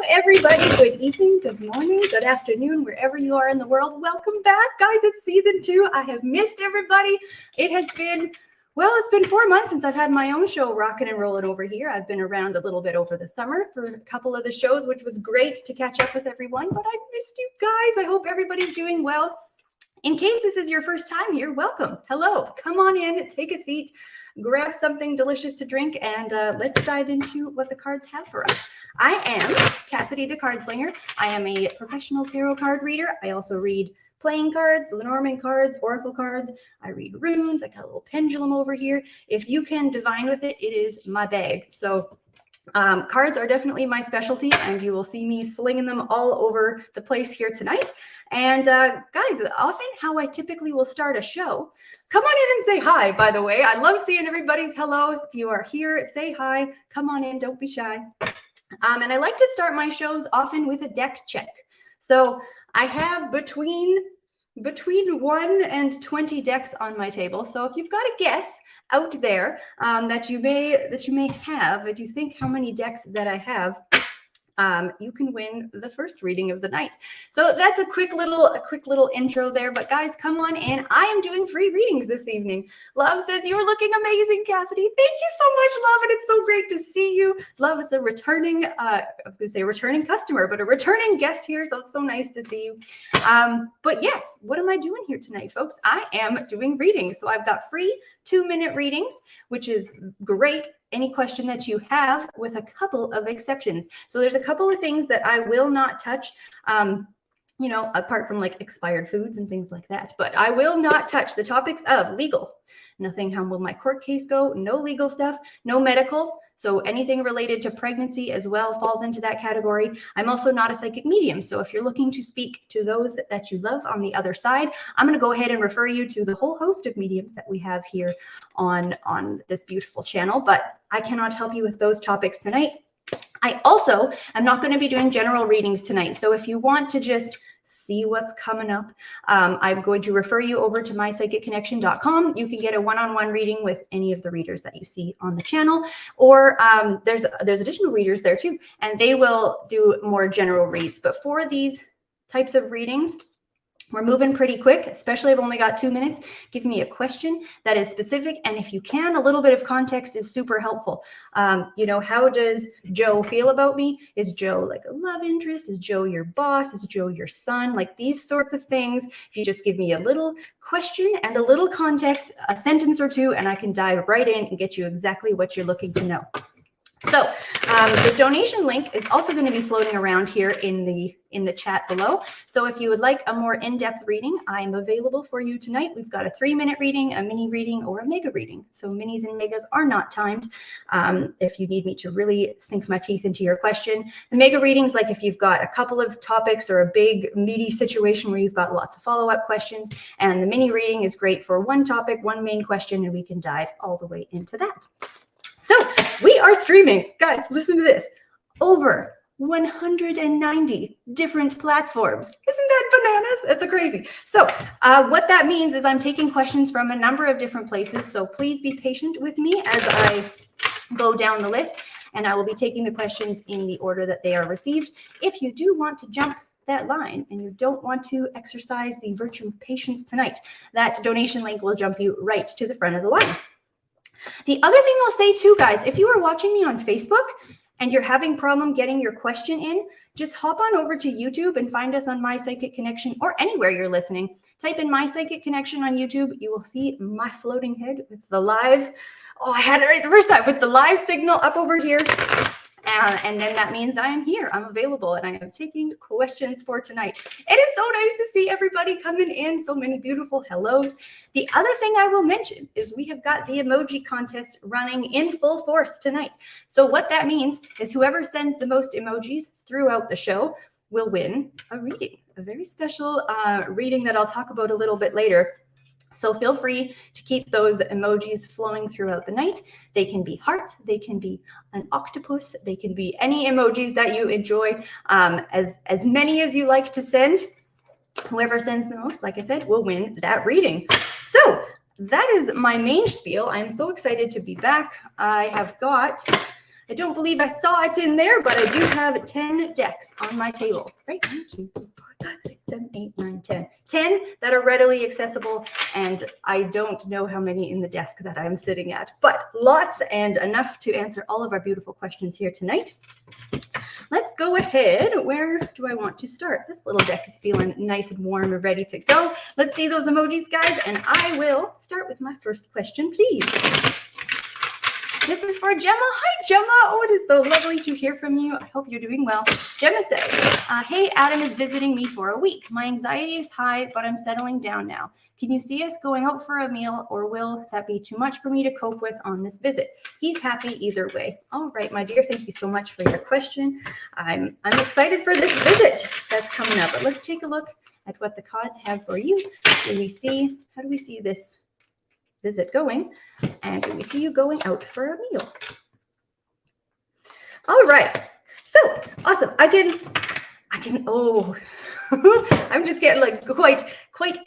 Everybody, good evening, good morning, good afternoon, wherever you are in the world. Welcome back, guys. It's season 2. I have missed everybody. It has been, well, it's been 4 months since I've had my own show rocking and rolling over here. I've been around a little bit over the summer for a couple of the shows, which was great to catch up with everyone, but I missed you guys. I hope everybody's doing well. In case this is your first time here, welcome. Hello. Come on in, take a seat, grab something delicious to drink, and let's dive into what the cards have for us. I am Cassidy the Cardslinger. I am a professional tarot card reader. I also read playing cards, Lenormand cards, oracle cards. I read runes. I got a little pendulum over here. If you can divine with it, it is my bag. So cards are definitely my specialty, and you will see me slinging them all over the place here tonight. And guys, often how I typically will start a show, come on in and say hi, by the way. I love seeing everybody's hellos. If you are here, say hi. Come on in. Don't be shy. And I like to start my shows often with a deck check. So I have between 1 and 20 decks on my table. So if you've got a guess out there that you may have, if you think how many decks that I have, you can win the first reading of the night. So that's a quick little intro there. But guys, come on in. I am doing free readings this evening. Love says, you're looking amazing, Cassidy. Thank you so much, Love. And it's so great to see you. Love is a returning, I was going to say returning customer, but a returning guest here. So it's so nice to see you. But yes, what am I doing here tonight, folks? I am doing readings. So I've got free 2-minute readings, which is great. Any question that you have, with a couple of exceptions. So there's a couple of things that I will not touch, you know, apart from like expired foods and things like that. But I will not touch the topics of legal. Nothing, how will my court case go? No legal stuff, no medical. So anything related to pregnancy as well falls into that category. I'm also not a psychic medium. So if you're looking to speak to those that you love on the other side, I'm going to go ahead and refer you to the whole host of mediums that we have here on this beautiful channel. But I cannot help you with those topics tonight. I also am not going to be doing general readings tonight. So if you want to just see what's coming up, I'm going to refer you over to mypsychicconnection.com. You can get a one-on-one reading with any of the readers that you see on the channel, or there's additional readers there too, and they will do more general reads. But for these types of readings, we're moving pretty quick, especially I've only got 2 minutes. Give me a question that is specific. And if you can, a little bit of context is super helpful. You know, how does Joe feel about me? Is Joe like a love interest? Is Joe your boss? Is Joe your son? Like these sorts of things. If you just give me a little question and a little context, a sentence or two, and I can dive right in and get you exactly what you're looking to know. So the donation link is also going to be floating around here in the chat below. So if you would like a more in-depth reading, I'm available for you tonight. We've got a 3-minute reading, a mini reading, or a mega reading. So minis and megas are not timed. If you need me to really sink my teeth into your question, the mega readings, like if you've got a couple of topics or a big meaty situation where you've got lots of follow-up questions, and the mini reading is great for one topic, one main question, and we can dive all the way into that. So we are streaming, guys, listen to this, over 190 different platforms. Isn't that bananas? That's a crazy. So what that means is I'm taking questions from a number of different places. So please be patient with me as I go down the list, and I will be taking the questions in the order that they are received. If you do want to jump that line and you don't want to exercise the virtue of patience tonight, that donation link will jump you right to the front of the line. The other thing I'll say too, guys, if you are watching me on Facebook and you're having problem getting your question in, just hop on over to YouTube and find us on My Psychic Connection, or anywhere you're listening. Type in My Psychic Connection on YouTube. You will see my floating head with the live, oh, I had it right the first time, with the live signal up over here. And then that means I am here, I'm available, and I am taking questions for tonight. It is so nice to see everybody coming in, so many beautiful hellos. The other thing I will mention is we have got the emoji contest running in full force tonight. So what that means is whoever sends the most emojis throughout the show will win a reading, a very special reading that I'll talk about a little bit later So feel free to keep those emojis flowing throughout the night. They can be heart, they can be an octopus, they can be any emojis that you enjoy, as many as you like to send. Whoever sends the most, like I said, will win that reading. So that is my main spiel. I'm so excited to be back. I don't believe I saw it in there, but I do have 10 decks on my table, right? 1, 2, 3, 4, 5, 6, 7, 8, 9, 10. 10 that are readily accessible, and I don't know how many in the desk that I'm sitting at, but lots and enough to answer all of our beautiful questions here tonight. Let's go ahead. Where do I want to start? This little deck is feeling nice and warm and ready to go. Let's see those emojis, guys, and I will start with my first question, please. This is for Gemma. Hi, Gemma. Oh, it is so lovely to hear from you. I hope you're doing well. Gemma says, hey, Adam is visiting me for a week. My anxiety is high, but I'm settling down now. Can you see us going out for a meal, or will that be too much for me to cope with on this visit? He's happy either way. All right, my dear, thank you so much for your question. I'm excited for this visit that's coming up, but let's take a look at what the cards have for you. How do we see this visit going? And do we see you going out for a meal? All right, so awesome. I can, oh, I'm just getting like quite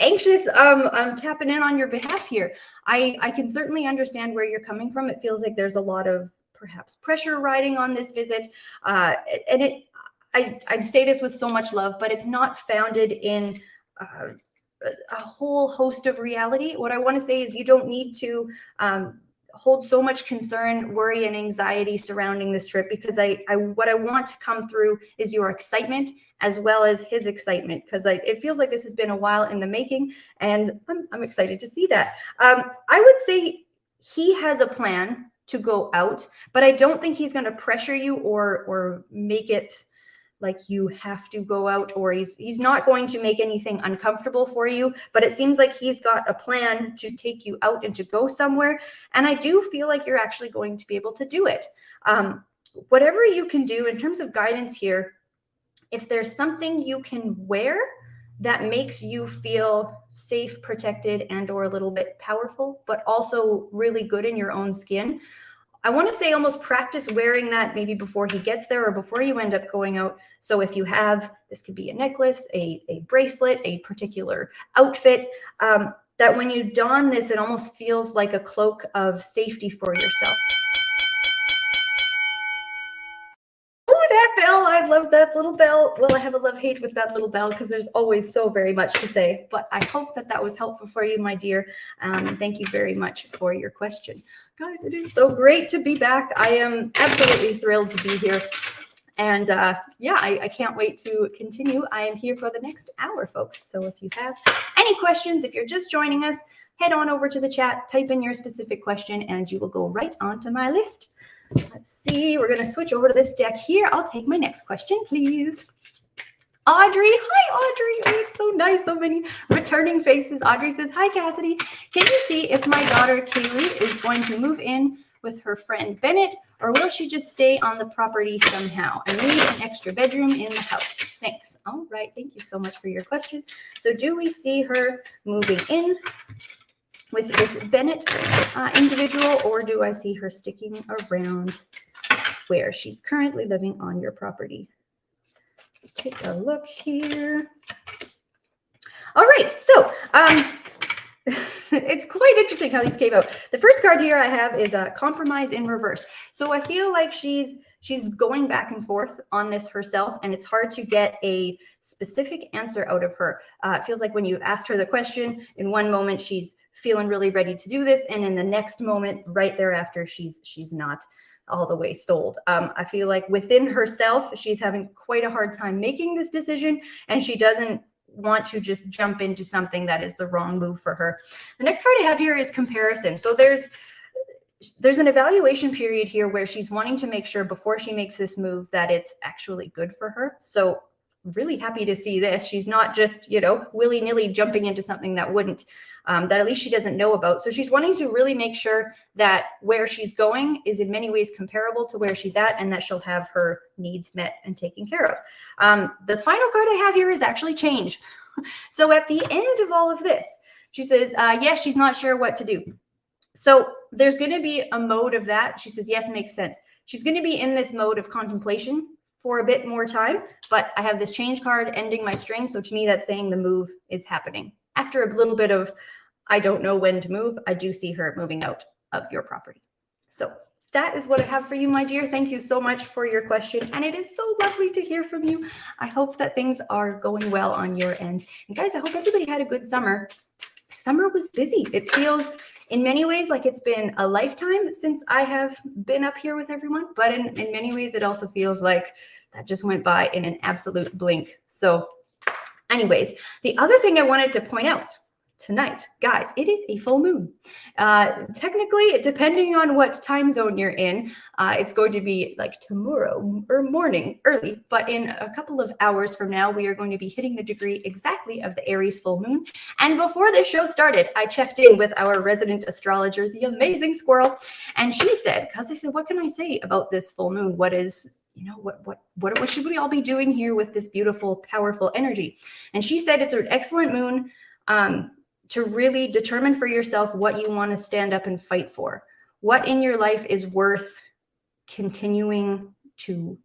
anxious. I'm tapping in on your behalf here. I can certainly understand where you're coming from. It feels like there's a lot of perhaps pressure riding on this visit. And I'd say this with so much love, but it's not founded in a whole host of reality. What I want to say is you don't need to hold so much concern, worry, and anxiety surrounding this trip, because what I want to come through is your excitement as well as his excitement, because it feels like this has been a while in the making, and I'm excited to see that. I would say he has a plan to go out, but I don't think he's going to pressure you or make it like you have to go out, or he's not going to make anything uncomfortable for you, but it seems like he's got a plan to take you out and to go somewhere. And I do feel like you're actually going to be able to do it. Whatever you can do in terms of guidance here, if there's something you can wear that makes you feel safe, protected, and or a little bit powerful, but also really good in your own skin, I want to say almost practice wearing that maybe before he gets there or before you end up going out. So if you have, this could be a necklace, a bracelet, a particular outfit, that when you don this, it almost feels like a cloak of safety for yourself. Oh, that bell. I love that little bell. Well, I have a love-hate with that little bell because there's always so very much to say, but I hope that was helpful for you, my dear. And thank you very much for your question. Guys, it is so great to be back. I am absolutely thrilled to be here. And yeah, I can't wait to continue. I am here for the next hour, folks. So if you have any questions, if you're just joining us, head on over to the chat, type in your specific question, and you will go right onto my list. Let's see, we're going to switch over to this deck here. I'll take my next question, please. Audrey, hi Audrey. Oh, it's so nice, so many returning faces. Audrey says, hi Cassidy. Can you see if my daughter Kaylee is going to move in with her friend Bennett, or will she just stay on the property somehow? I need an extra bedroom in the house. Thanks. All right, thank you so much for your question. So do we see her moving in with this Bennett individual, or do I see her sticking around where she's currently living on your property? Let's take a look here. All right, so it's quite interesting how these came out. The first card here I have is a compromise in reverse. So I feel like she's going back and forth on this herself, and it's hard to get a specific answer out of her. It feels like when you asked her the question, in one moment she's feeling really ready to do this, and in the next moment, right thereafter, she's not all the way sold. I feel like within herself, she's having quite a hard time making this decision, and she doesn't want to just jump into something that is the wrong move for her. The next card I have here is comparison. So there's an evaluation period here where she's wanting to make sure before she makes this move that it's actually good for her. So really happy to see this. She's not just, willy-nilly jumping into something that wouldn't, that at least she doesn't know about. So she's wanting to really make sure that where she's going is in many ways comparable to where she's at, and that she'll have her needs met and taken care of. The final card I have here is actually change. So at the end of all of this, She says, yes, she's not sure what to do. So there's going to be a mode of that. She says, yes, makes sense. She's going to be in this mode of contemplation for a bit more time, but I have this change card ending my string. So to me, that's saying the move is happening. After a little bit of, I don't know when to move, I do see her moving out of your property. So that is what I have for you, my dear. Thank you so much for your question. And it is so lovely to hear from you. I hope that things are going well on your end. And guys, I hope everybody had a good summer. Summer was busy. It feels in many ways like it's been a lifetime since I have been up here with everyone. But in many ways, it also feels like that just went by in an absolute blink. So anyways, the other thing I wanted to point out tonight, guys, it is a full moon. Technically, depending on what time zone you're in, it's going to be like tomorrow or morning early, but in a couple of hours from now, we are going to be hitting the degree exactly of the Aries full moon. And before this show started, I checked in with our resident astrologer, the amazing Squirrel, and she said, because I said, what can I say about this full moon? What is, you know, what should we all be doing here with this beautiful, powerful energy? And she said it's an excellent moon to really determine for yourself what you want to stand up and fight for. What in your life is worth continuing to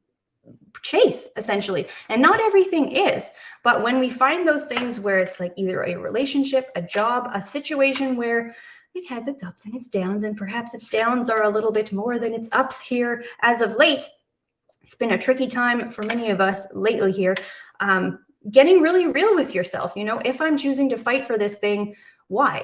chase, essentially. And not everything is, but when we find those things where it's like either a relationship, a job, a situation where it has its ups and its downs, and perhaps its downs are a little bit more than its ups here as of late. It's been a tricky time for many of us lately here. Getting really real with yourself. You know, if I'm choosing to fight for this thing, why?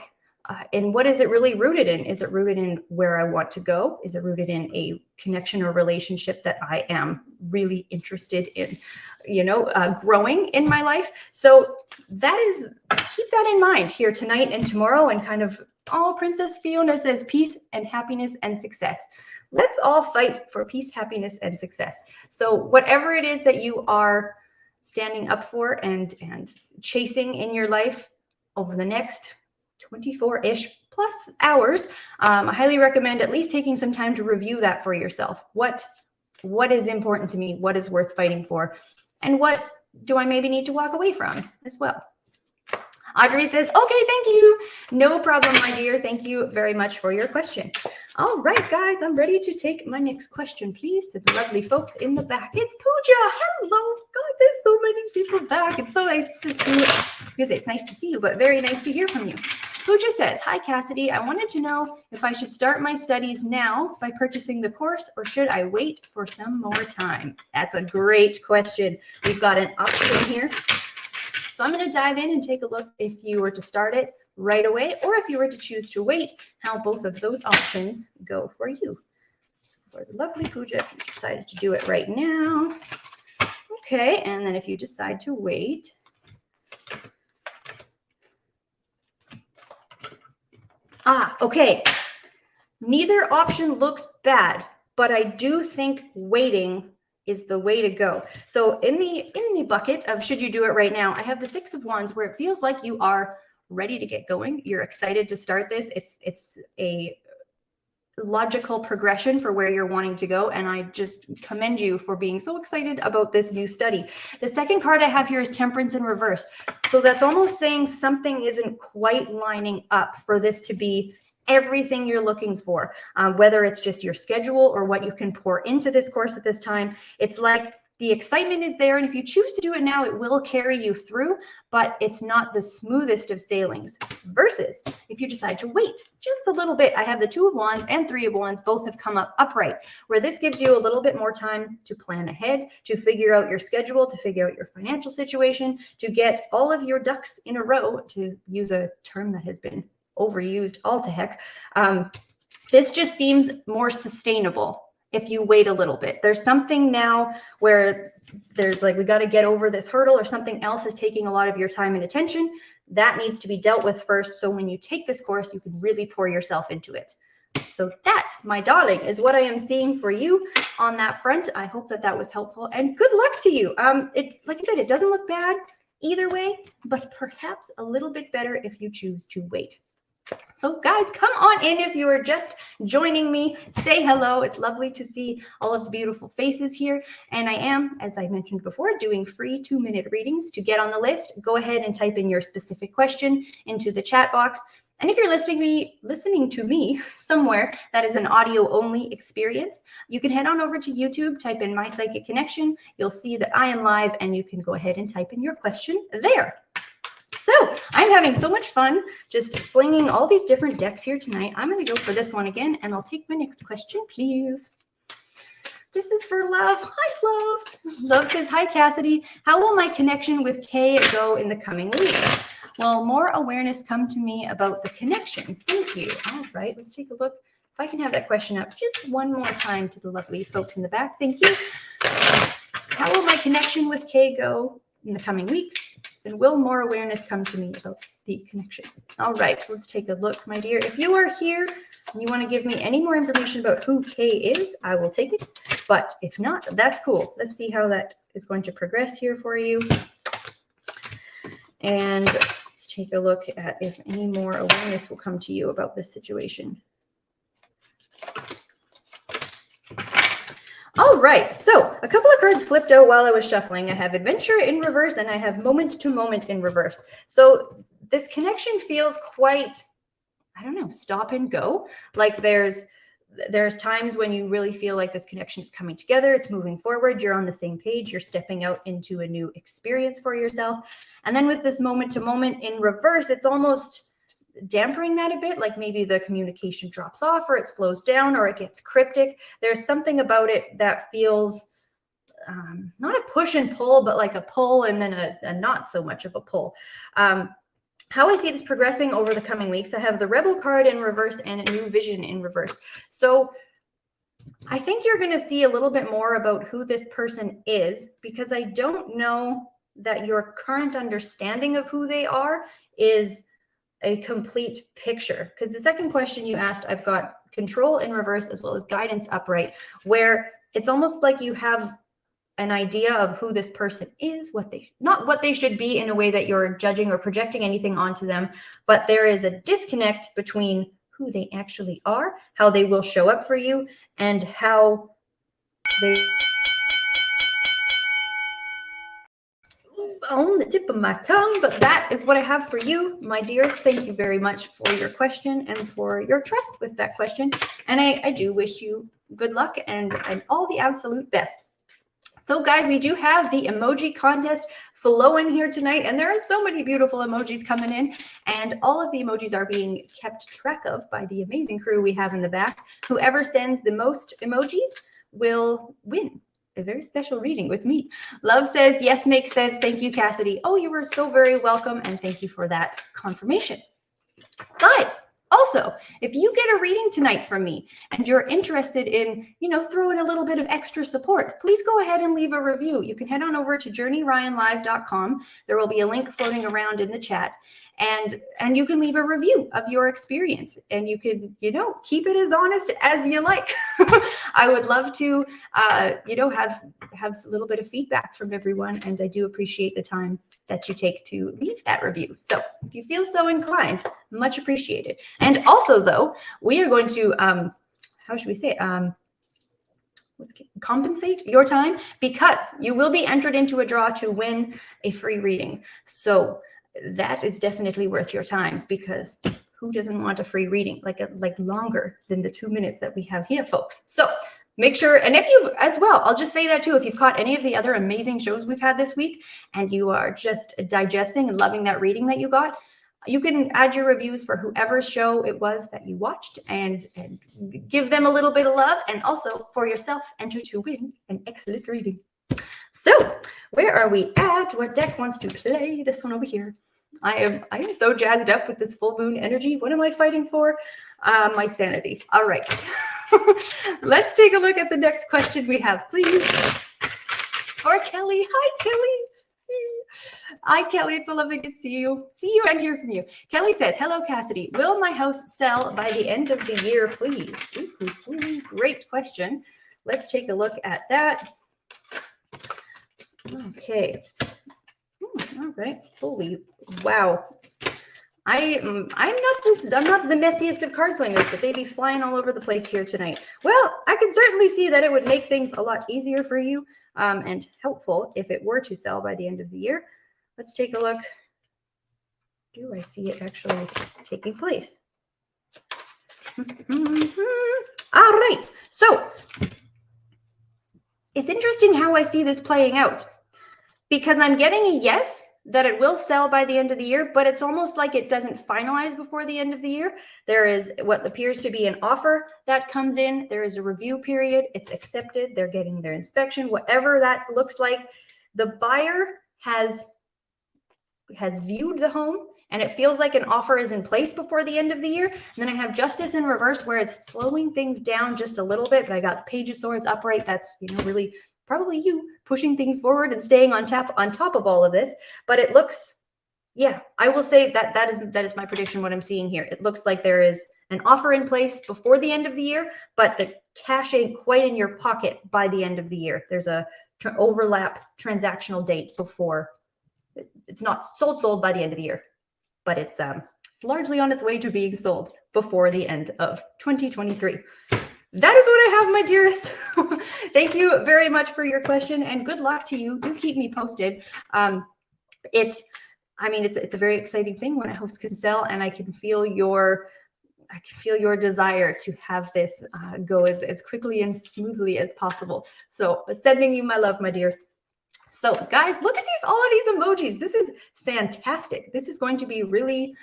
And what is it really rooted in? Is it rooted in where I want to go? Is it rooted in a connection or relationship that I am really interested in, you know, growing in my life? So that is, keep that in mind here tonight and tomorrow, and kind of, oh, Princess Fiona says peace and happiness and success. Let's all fight for peace, happiness, and success. So whatever it is that you are standing up for and chasing in your life over the next 24-ish plus hours, I highly recommend at least taking some time to review that for yourself. What is important to me? What is worth fighting for? And what do I maybe need to walk away from as well? Audrey says, okay, thank you. No problem, my dear. Thank you very much for your question. All right, guys, I'm ready to take my next question, please, to the lovely folks in the back. It's Pooja. Hello. God, there's so many people back. It's so nice to see you. I was going to say it's nice to see you, but very nice to hear from you. Pooja says, hi, Cassidy. I wanted to know if I should start my studies now by purchasing the course, or should I wait for some more time? That's a great question. We've got an option here. So I'm going to dive in and take a look if you were to start it right away, or if you were to choose to wait, how both of those options go for you. For the lovely Pooja, if you decided to do it right now. Okay, and then if you decide to wait. Okay. Neither option looks bad, but I do think waiting is the way to go. So in the bucket of should you do it right now, I have the 6 of Wands, where it feels like you are ready to get going. You're excited to start this. It's a logical progression for where you're wanting to go, and I just commend you for being so excited about this new study. The second card I have here is Temperance in reverse. So that's almost saying something isn't quite lining up for this to be everything you're looking for, whether it's just your schedule or what you can pour into this course at this time. It's like the excitement is there, and if you choose to do it now, it will carry you through, but it's not the smoothest of sailings. Versus if you decide to wait just a little bit, I have the 2 of Wands and 3 of Wands, both have come up upright, where this gives you a little bit more time to plan ahead, to figure out your schedule, to figure out your financial situation, to get all of your ducks in a row, to use a term that has been overused all to heck. This just seems more sustainable if you wait a little bit. There's something now where there's like, we got to get over this hurdle, or something else is taking a lot of your time and attention. That needs to be dealt with first. So when you take this course, you can really pour yourself into it. So that, my darling, is what I am seeing for you on that front. I hope that that was helpful, and good luck to you. Like I said, it doesn't look bad either way, but perhaps a little bit better if you choose to wait. So guys, come on in if you are just joining me. Say hello. It's lovely to see all of the beautiful faces here. And I am, as I mentioned before, doing free 2-minute readings. To get on the list, go ahead and type in your specific question into the chat box. And if you're listening to me somewhere that is an audio-only experience, you can head on over to YouTube, type in My Psychic Connection. You'll see that I am live, and you can go ahead and type in your question there. So I'm having so much fun just slinging all these different decks here tonight. I'm going to go for this one again, and I'll take my next question, please. This is for Love. Hi, Love. Love says, hi, Cassidy. How will my connection with Kay go in the coming weeks? Well, more awareness come to me about the connection. Thank you. All right, let's take a look. If I can have that question up just one more time to the lovely folks in the back. Thank you. How will my connection with Kay go in the coming weeks? And will more awareness come to me about the connection? All right, let's take a look, my dear. If you are here and you want to give me any more information about who Kay is, I will take it. But if not, that's cool. Let's see how that is going to progress here for you. And let's take a look at if any more awareness will come to you about this situation. All right, so a couple of cards flipped out while I was shuffling. I have Adventure in reverse, and I have Moment to Moment in reverse. So this connection feels quite, I don't know, stop and go. Like there's times when you really feel like this connection is coming together, it's moving forward, you're on the same page, you're stepping out into a new experience for yourself. And then with this Moment to Moment in reverse, it's almost dampering that a bit, like maybe the communication drops off, or it slows down, or it gets cryptic. There's something about it that feels not a push and pull, but like a pull and then a not so much of a pull. How I see this progressing over the coming weeks, I have the Rebel card in reverse and a New Vision in reverse. So I think you're going to see a little bit more about who this person is, because I don't know that your current understanding of who they are is a complete picture. Because the second question you asked, I've got Control in reverse as well as Guidance upright, where it's almost like you have an idea of who this person is, not what they should be in a way that you're judging or projecting anything onto them, but there is a disconnect between who they actually are, how they will show up for you, and how they on the tip of my tongue. But that is what I have for you, my dears. Thank you very much for your question and for your trust with that question. And I do wish you good luck and all the absolute best. So guys, we do have the emoji contest flowing here tonight, and there are so many beautiful emojis coming in, and all of the emojis are being kept track of by the amazing crew we have in the back. Whoever sends the most emojis will win a very special reading with me. Love says, yes, makes sense. Thank you, Cassidy. Oh, you were so very welcome, and thank you for that confirmation. Guys, also, if you get a reading tonight from me and you're interested in, throwing a little bit of extra support, please go ahead and leave a review. You can head on over to journeyryanlive.com. There will be a link floating around in the chat, and you can leave a review of your experience, and you can, keep it as honest as you like. I would love to, have a little bit of feedback from everyone, and I do appreciate the time that you take to leave that review. So if you feel so inclined, much appreciated. And also, though, we are going to, how should we say it? Compensate your time, because you will be entered into a draw to win a free reading. So that is definitely worth your time, because who doesn't want a free reading, like longer than the 2 minutes that we have here, folks? So make sure, and if you as well, I'll just say that too, if you've caught any of the other amazing shows we've had this week and you are just digesting and loving that reading that you got, you can add your reviews for whoever show it was that you watched and give them a little bit of love, and also for yourself, enter to win an excellent reading. So where are we at? What deck wants to play? This one over here. I am so jazzed up with this full moon energy. What am I fighting for? My sanity. All right. Let's take a look at the next question we have, please. For Kelly. Hi, Kelly. Hi, Kelly. It's so lovely to see you and hear from you. Kelly says, hello, Cassidy. Will my house sell by the end of the year, please? Ooh, great question. Let's take a look at that. Okay. All right. Holy wow. I'm not the messiest of card slingers, but they be flying all over the place here tonight. Well, I can certainly see that it would make things a lot easier for you and helpful if it were to sell by the end of the year. Let's take a look. Do I see it actually taking place? All right. So it's interesting how I see this playing out, because I'm getting a yes that it will sell by the end of the year, but it's almost like it doesn't finalize before the end of the year. There is what appears to be an offer that comes in. There is a review period. It's accepted. They're getting their inspection, whatever that looks like. The buyer has viewed the home, and it feels like an offer is in place before the end of the year. And then I have justice in reverse, where it's slowing things down just a little bit, but I got the page of swords upright. That's, really probably you pushing things forward and staying on top of all of this. But it looks, yeah, I will say that is my prediction. What I'm seeing here, it looks like there is an offer in place before the end of the year, but the cash ain't quite in your pocket by the end of the year. There's a overlap transactional date before. It's not sold by the end of the year, but it's largely on its way to being sold before the end of 2023. That is what I have, my dearest. Thank you very much for your question, and good luck to you. Do keep me posted. It's a very exciting thing when a house can sell, and I can feel your desire to have this go as quickly and smoothly as possible. So sending you my love, my dear. So guys, look at all of these emojis. This is fantastic. This is going to be really,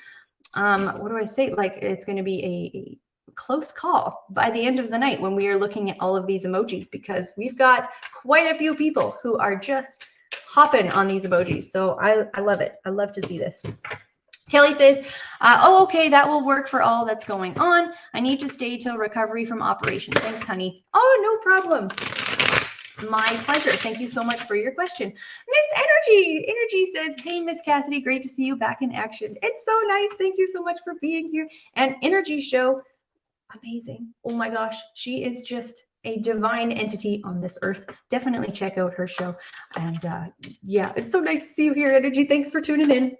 what do I say? Like, it's going to be a close call by the end of the night when we are looking at all of these emojis, because we've got quite a few people who are just hopping on these emojis. So I love it. I love to see this. Kelly says, oh, okay, that will work for all that's going on. I need to stay till recovery from operation. Thanks, honey. Oh, no problem. My pleasure. Thank you so much for your question. Miss Energy says, hey, Miss Cassidy, great to see you back in action. It's so nice. Thank you so much for being here. And Energy Show, amazing. Oh my gosh, she is just a divine entity on this earth. Definitely check out her show. And yeah, it's so nice to see you here, Energy. Thanks for tuning in.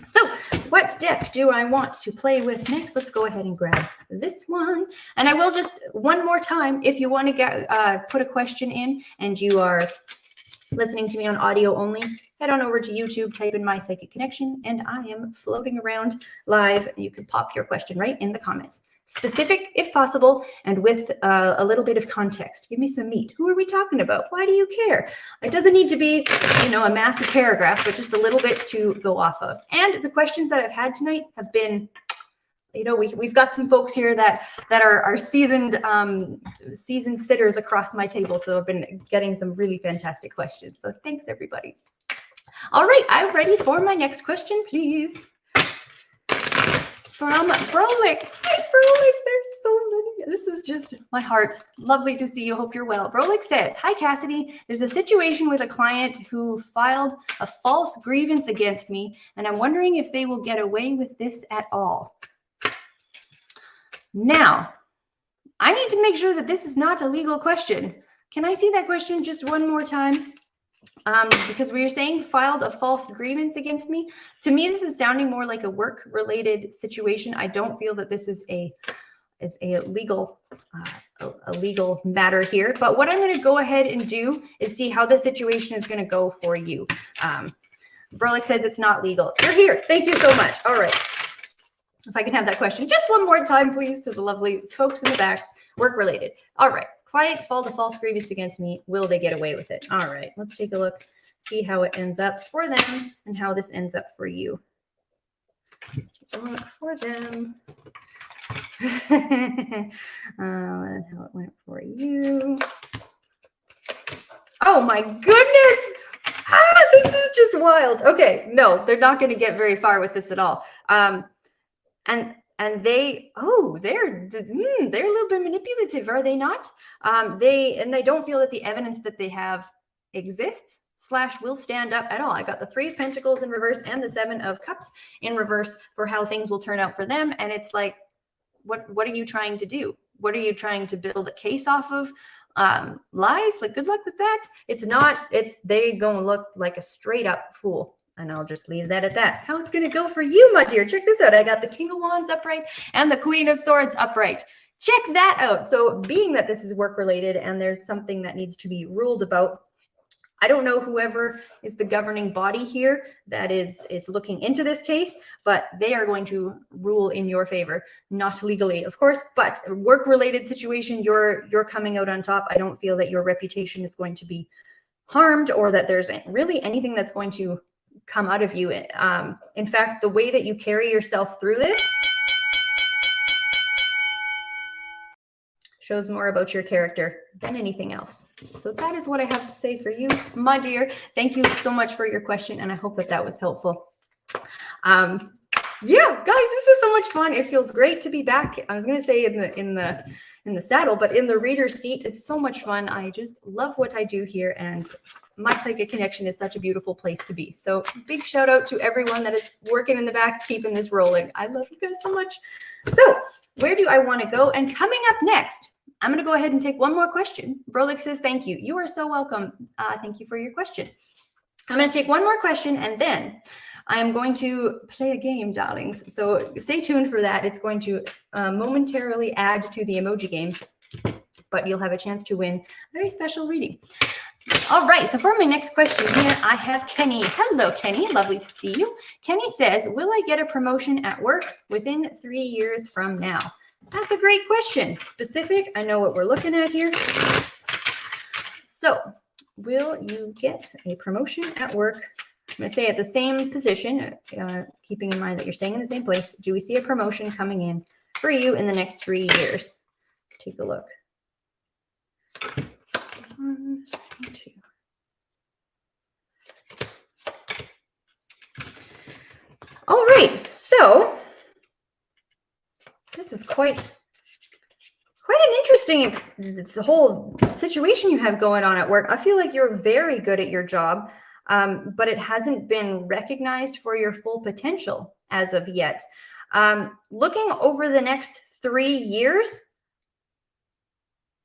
So what deck do I want to play with next? Let's go ahead and grab this one. And I will just one more time, if you want to get put a question in and you are listening to me on audio only, head on over to YouTube, type in My Psychic Connection, and I am floating around live. You can pop your question right in the comments. Specific, if possible, and with a little bit of context. Give me some meat. Who are we talking about? Why do you care? It doesn't need to be, a massive paragraph, but just a little bit to go off of. And the questions that I've had tonight have been, we've got some folks here that are seasoned sitters across my table. So I've been getting some really fantastic questions. So thanks, everybody. All right, I'm ready for my next question, please. From Brolic. Hi, Brolic. There's so many. This is just my heart. Lovely to see you. Hope you're well. Brolic says, hi, Cassidy. There's a situation with a client who filed a false grievance against me, and I'm wondering if they will get away with this at all. Now, I need to make sure that this is not a legal question. Can I see that question just one more time? Because we were saying filed a false grievance against me. To me, this is sounding more like a work-related situation. I don't feel that this is a legal matter here. But what I'm going to go ahead and do is see how the situation is going to go for you. Berlick says it's not legal. You're here. Thank you so much. All right. If I can have that question just one more time, please, to the lovely folks in the back. Work-related. All right. Client filed a false grievance against me. Will they get away with it? All right, let's take a look, see how it ends up for them and how this ends up for you. Let's take a look for them. How it went for you. Oh my goodness. This is just wild. Okay, no, they're not going to get very far with this at all. And they're a little bit manipulative, are they not? They don't feel that the evidence that they have exists / will stand up at all. I got the 3 of Pentacles in reverse and the 7 of Cups in reverse for how things will turn out for them. And it's like, what are you trying to do? What are you trying to build a case off of? Lies? Like, good luck with that. They gonna look like a straight up fool. And I'll just leave that at that. How it's going to go for you, my dear. Check this out. I got the King of Wands upright and the Queen of Swords upright. Check that out. So being that this is work related and there's something that needs to be ruled about, I don't know whoever is the governing body here that is looking into this case, but they are going to rule in your favor, not legally, of course, but work-related situation, you're coming out on top. I don't feel that your reputation is going to be harmed or that there's really anything that's going to come out of you. In fact, the way that you carry yourself through this shows more about your character than anything else. So that is what I have to say for you, my dear. Thank you so much for your question, and I hope that that was helpful. Yeah, guys, this is so much fun. It feels great to be back. I was going to say in the saddle, but in the reader's seat, it's so much fun. I just love what I do here, and my psychic connection is such a beautiful place to be. So big shout out to everyone that is working in the back, keeping this rolling. I love you guys so much. So where do I want to go? And coming up next, I'm going to go ahead and take one more question. Brolik says, thank you. You are so welcome. Thank you for your question. I'm going to take one more question, and then I'm going to play a game, darlings. So stay tuned for that. It's going to momentarily add to the emoji game, but you'll have a chance to win a very special reading. All right, so for my next question here, I have Kenny. Hello, Kenny. Lovely to see you. Kenny says, will I get a promotion at work within 3 years from now? That's a great question. Specific, I know what we're looking at here. So, will you get a promotion at work? I'm going to say at the same position, keeping in mind that you're staying in the same place. Do we see a promotion coming in for you in the next 3 years? Let's take a look. 1, 2. All right, so this is quite an interesting, the whole situation you have going on at work. I feel like you're very good at your job, but it hasn't been recognized for your full potential as of yet. Looking over the next 3 years,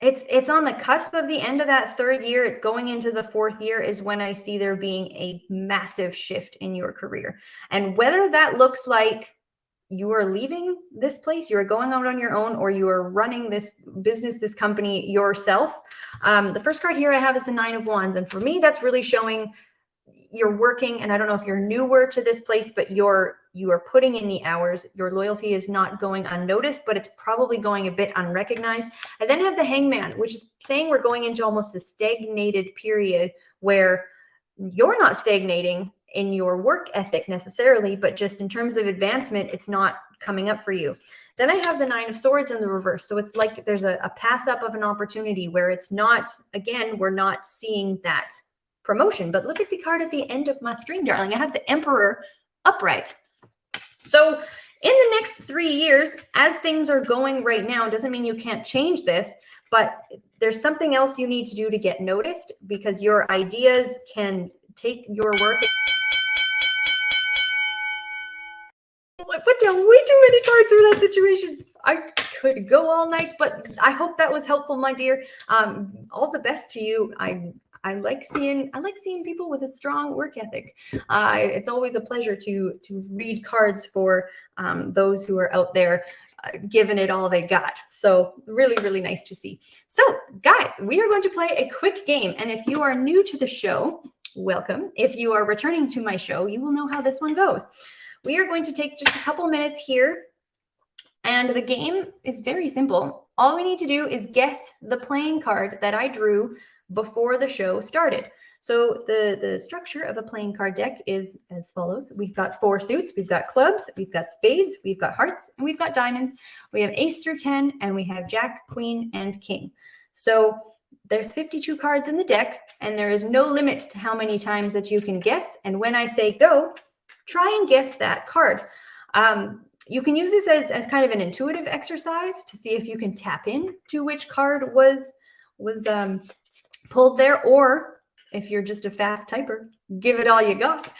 it's on the cusp of the end of that 3rd year. Going into the 4th year is when I see there being a massive shift in your career. And whether that looks like you are leaving this place, you are going out on your own, or you are running this business, this company yourself. The first card here I have is the 9 of Wands. And for me, that's really showing you're working. And I don't know if you're newer to this place, but you are putting in the hours. Your loyalty is not going unnoticed, but it's probably going a bit unrecognized. I then have the Hangman, which is saying we're going into almost a stagnated period where you're not stagnating in your work ethic necessarily, but just in terms of advancement, it's not coming up for you. Then I have the 9 of Swords in the reverse. So it's like there's a pass up of an opportunity where it's not, again, we're not seeing that promotion. But look at the card at the end of my screen, darling. I have the Emperor upright. So in the next 3 years, as things are going right now, doesn't mean you can't change this, but there's something else you need to do to get noticed, because your ideas can take your work. I put down way too many cards for that situation. I could go all night, but I hope that was helpful, my dear. All the best to you. I like seeing people with a strong work ethic. It's always a pleasure to read cards for those who are out there giving it all they got. So really, really nice to see. So guys, we are going to play a quick game. And if you are new to the show, welcome. If you are returning to my show, you will know how this one goes. We are going to take just a couple minutes here, and the game is very simple. All we need to do is guess the playing card that I drew before the show started. So the structure of a playing card deck is as follows. We've got 4 suits, we've got clubs, we've got spades, we've got hearts, and we've got diamonds. We have ace through 10, and we have jack, queen, and king. So there's 52 cards in the deck, and there is no limit to how many times that you can guess. And when I say go, try and guess that card. You can use this as kind of an intuitive exercise to see if you can tap in to which card was pulled there, or if you're just a fast typer, give it all you got.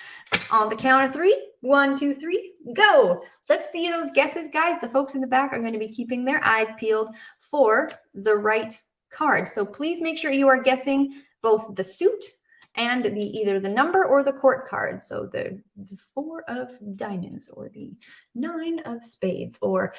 On the count of 3, 1, 2, 3, go. Let's see those guesses, guys. The folks in the back are going to be keeping their eyes peeled for the right card. So please make sure you are guessing both the suit and either the number or the court card. So the 4 of diamonds or the 9 of spades, or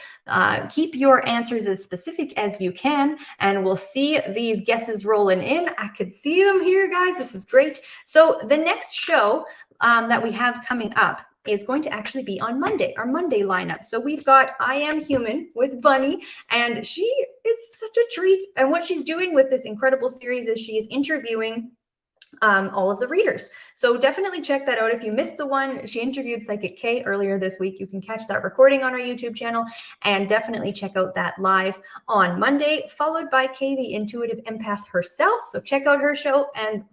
keep your answers as specific as you can, and we'll see these guesses rolling in. I could see them here, guys. This is great. So the next show that we have coming up is going to actually be on Monday, our Monday lineup. So we've got I Am Human with Bunny, and she is such a treat. And what she's doing with this incredible series is she is interviewing all of the readers. So definitely check that out. If you missed the one, she interviewed Psychic K earlier this week. You can catch that recording on our YouTube channel, and definitely check out that live on Monday, followed by Kay, the intuitive empath herself. So check out her show, and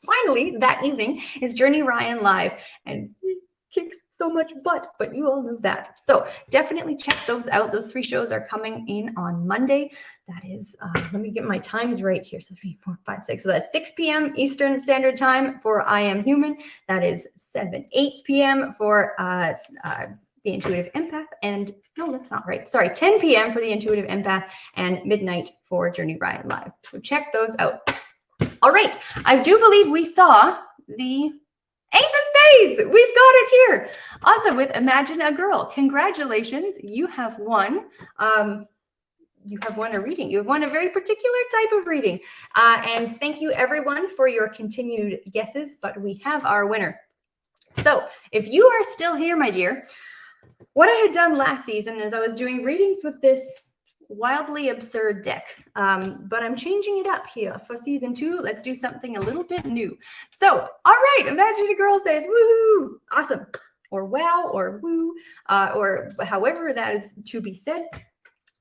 finally, that evening is Journey Ryan live, and he kicks so much butt, but you all know that. So definitely check those out. Those 3 shows are coming in on Monday. That is, let me get my times right here. So 3, 4, 5, 6. So that's 6 p.m. Eastern Standard Time for I Am Human. That is 8 p.m. for the Intuitive Empath. And no, that's not right. Sorry, 10 p.m. for the Intuitive Empath, and midnight for Journey Ryan live. So check those out. All right, I do believe we saw the Ace of Spades. We've got it here. Awesome, with Imagine a Girl. Congratulations, you have won. You have won a reading. You have won a very particular type of reading. And thank you, everyone, for your continued guesses. But we have our winner. So if you are still here, my dear, what I had done last season is I was doing readings with this wildly absurd deck, but I'm changing it up here for season 2. Let's do something a little bit new. So, all right, Imagine a Girl says, woohoo, awesome, or wow, or woo, or however that is to be said.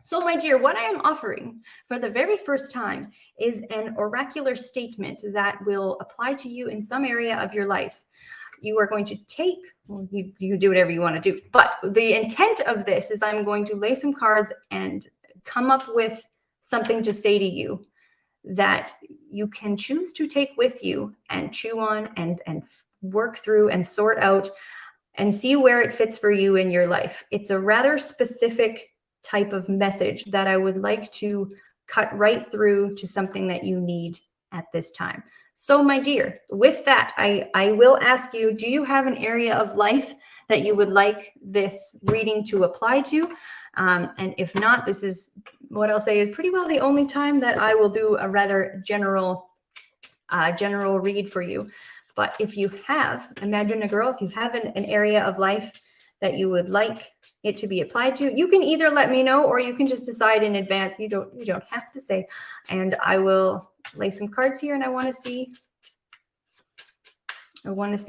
So, my dear, what I am offering for the very first time is an oracular statement that will apply to you in some area of your life. You are going to take, well, you do whatever you want to do, but the intent of this is I'm going to lay some cards and come up with something to say to you that you can choose to take with you and chew on and work through and sort out and see where it fits for you in your life. It's a rather specific type of message that I would like to cut right through to something that you need at this time. So, my dear, with that, I will ask you, do you have an area of life that you would like this reading to apply to? And if not, this is what I'll say is pretty well the only time that I will do a rather general read for you. But if you have, Imagine a Girl, if you have an area of life that you would like it to be applied to, you can either let me know or you can just decide in advance. You don't have to say. And I will lay some cards here, and I want to see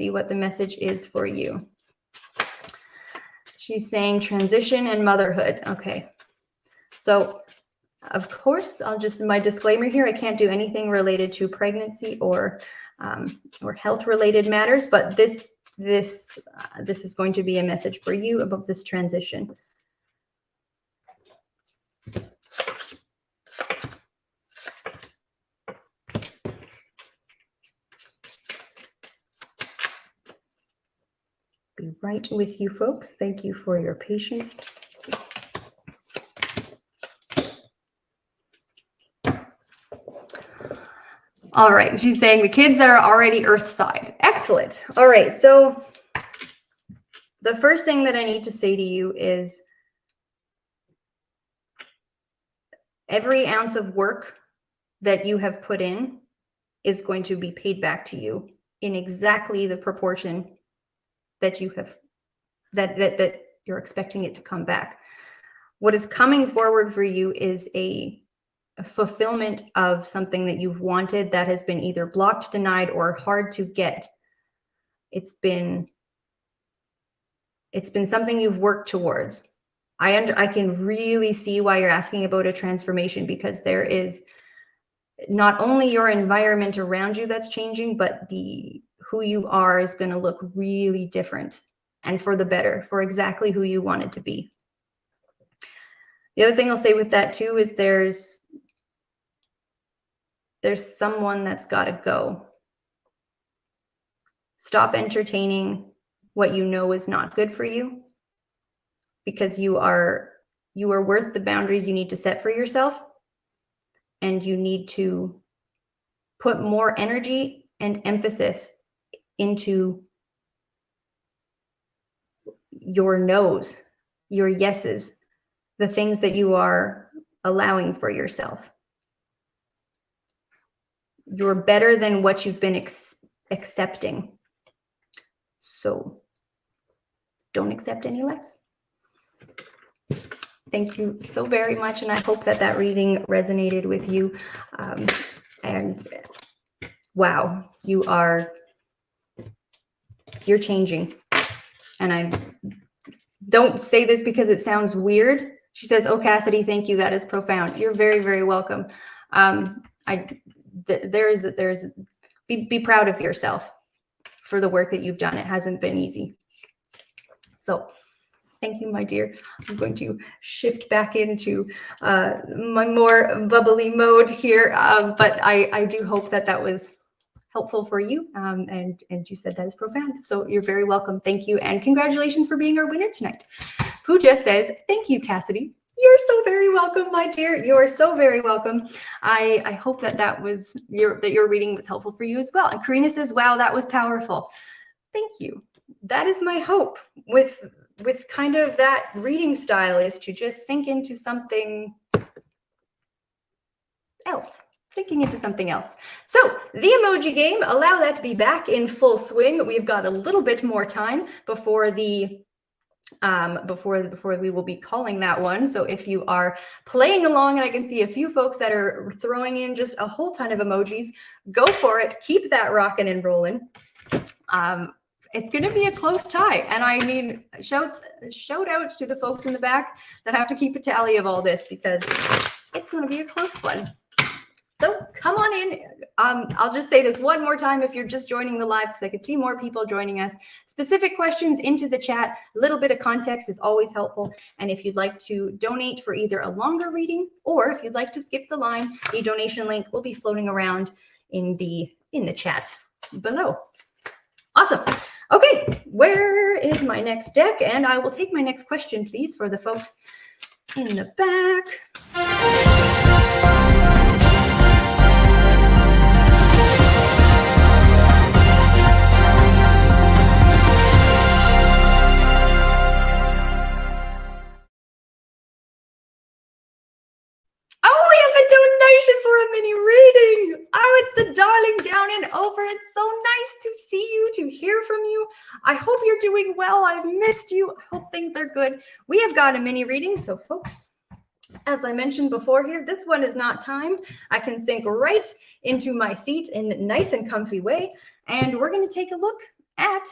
what the message is for you. She's saying transition and motherhood. Okay. So, of course, I'll just, my disclaimer here, I can't do anything related to pregnancy or health-related matters, but this is going to be a message for you about this transition. Be right with you, folks. Thank you for your patience. All right, she's saying the kids that are already Earthside. Excellent. All right, so the first thing that I need to say to you is every ounce of work that you have put in is going to be paid back to you in exactly the proportion that you have, that you're expecting it to come back. What is coming forward for you is a fulfillment of something that you've wanted that has been either blocked, denied, or hard to get. It's been something you've worked towards. I can really see why you're asking about a transformation, because there is not only your environment around you that's changing, but who you are is going to look really different and for the better, for exactly who you want it to be. The other thing I'll say with that too is there's someone that's got to go. Stop entertaining what you know is not good for you, because you are worth the boundaries you need to set for yourself, and you need to put more energy and emphasis into your no's, your yeses, the things that you are allowing for yourself. You're better than what you've been accepting. So don't accept any less. Thank you so very much. And I hope that that reading resonated with you. And wow, you're changing. And I don't say this because it sounds weird. She says, "Oh, Cassidy, thank you. That is profound." You're very, very welcome. Be proud of yourself for the work that you've done. It hasn't been easy. So thank you, my dear. I'm going to shift back into my more bubbly mode here. But I do hope that that was helpful for you. And you said that is profound. So you're very welcome. Thank you. And congratulations for being our winner tonight. Pooja says, "Thank you, Cassidy." You're so very welcome, my dear. You're so very welcome. I hope that your reading was helpful for you as well. And Karina says, "Wow, that was powerful." Thank you. That is my hope with kind of that reading style, is to just sink into something else. Sinking into something else. So the emoji game, allow that to be back in full swing. We've got a little bit more time before the before we will be calling that one. So if you are playing along, and I can see a few folks that are throwing in just a whole ton of emojis, go for it. Keep that rocking and rolling. It's going to be a close tie. And I mean, shout outs to the folks in the back that have to keep a tally of all this, because it's going to be a close one. So come on in. I'll just say this one more time if you're just joining the live, because I could see more people joining us. Specific questions into the chat. A little bit of context is always helpful. And if you'd like to donate for either a longer reading, or if you'd like to skip the line, the donation link will be floating around in the chat below. Awesome. Okay, where is my next deck? And I will take my next question, please, for the folks in the back. Oh, we have a donation for a mini reading. Oh, it's the darling down and over. It's so nice to see you, to hear from you. I hope you're doing well. I've missed you. I hope things are good. We have got a mini reading. So folks, as I mentioned before here, this one is not timed. I can sink right into my seat in a nice and comfy way. And we're going to take a look at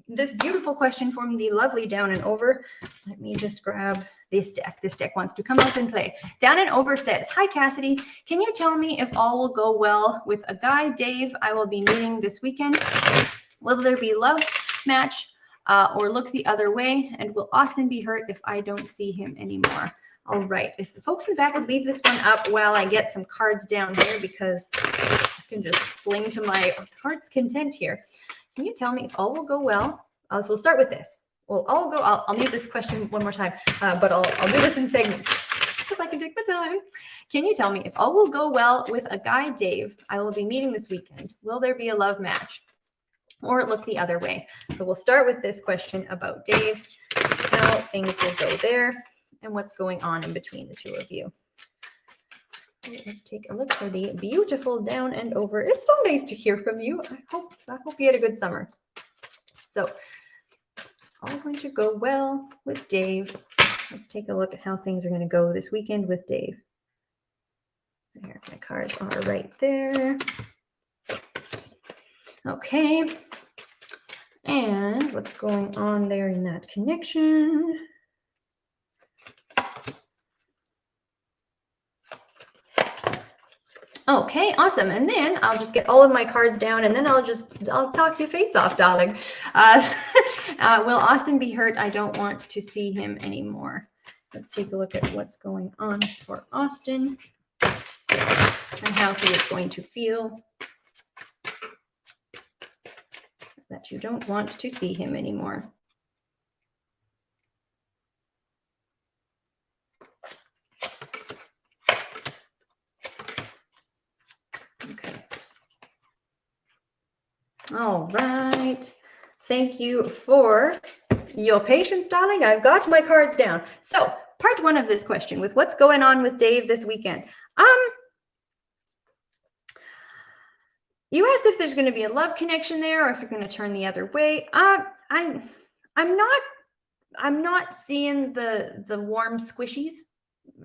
this beautiful question from the lovely Down and Over. Let me just grab this deck. This deck wants to come out and play. Down and Over says, "Hi, Cassidy. Can you tell me if all will go well with a guy, Dave, I will be meeting this weekend? Will there be love match or look the other way? And will Austin be hurt if I don't see him anymore?" All right. If the folks in the back would leave this one up while I get some cards down here, because I can just sling to my heart's content here. Can you tell me if all will go well? We'll start with this. Well, I'll need this question one more time, but I'll do this in segments because I can take my time. Can you tell me if all will go well with a guy, Dave, I will be meeting this weekend? Will there be a love match or look the other way? So we'll start with this question about Dave, how things will go there, and what's going on in between the two of you. Let's take a look for the beautiful Down and Over. It's so nice to hear from you. I hope you had a good summer. So it's all going to go well with Dave. Let's take a look at how things are going to go this weekend with Dave. There, my cards are right there. Okay. And what's going on there in that connection? Okay, awesome. And then I'll just get all of my cards down, and then I'll talk your face off, darling. Will Austin be hurt? I don't want to see him anymore. Let's take a look at what's going on for Austin and how he is going to feel that you don't want to see him anymore. Okay. All right. Thank you for your patience, darling. I've got my cards down. So part one of this question, with what's going on with Dave this weekend. You asked if there's going to be a love connection there, or if you're going to turn the other way. I'm not seeing the warm squishies,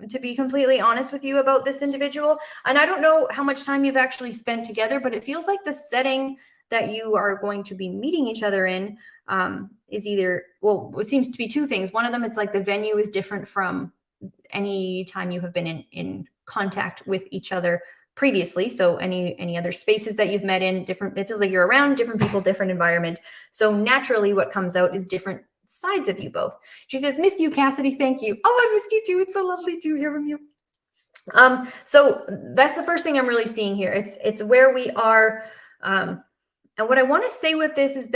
to be completely honest with you about this individual. And I don't know how much time you've actually spent together, but it feels like the setting that you are going to be meeting each other in is either, well, it seems to be two things. One of them, it's like the venue is different from any time you have been in contact with each other previously. So any other spaces that you've met in, different, it feels like you're around different people, different environment. So naturally what comes out is different sides of you both. She says, miss you, Cassidy. Thank you. Oh, I missed you too. It's so lovely to hear from you. So that's the first thing I'm really seeing here. It's where we are. And what I want to say with this is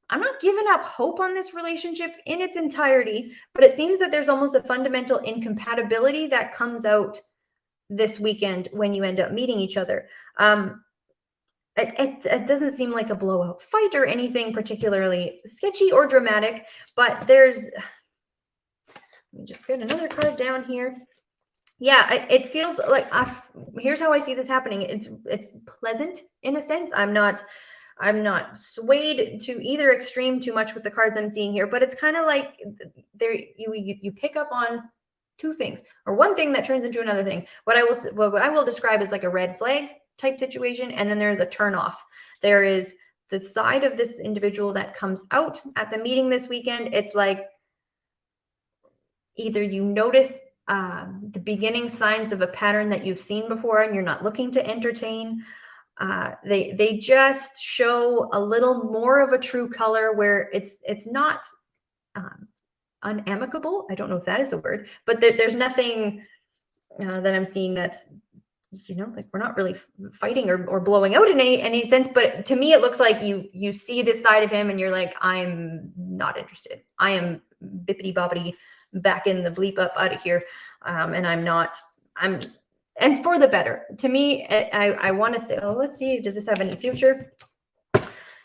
I'm not giving up hope on this relationship in its entirety, but it seems that there's almost a fundamental incompatibility that comes out this weekend when you end up meeting each other. It doesn't seem like a blowout fight or anything particularly sketchy or dramatic, but let me just get another card down here. Yeah, it feels like, here's how I see this happening. It's pleasant in a sense. I'm not swayed to either extreme too much with the cards I'm seeing here, but it's kind of like you pick up on two things, or one thing that turns into another thing. What I will describe as like a red flag type situation, and then there's a turn off. There is the side of this individual that comes out at the meeting this weekend. It's like either you notice the beginning signs of a pattern that you've seen before and you're not looking to entertain. They just show a little more of a true color where it's not unamicable. I don't know if that is a word, but there's nothing that I'm seeing that's, like we're not really fighting or blowing out in any sense. But to me, it looks like you see this side of him and you're like, I'm not interested. I am bippity boppity back in the bleep up out of here. And and for the better. To me, I want to say, oh, let's see, does this have any future?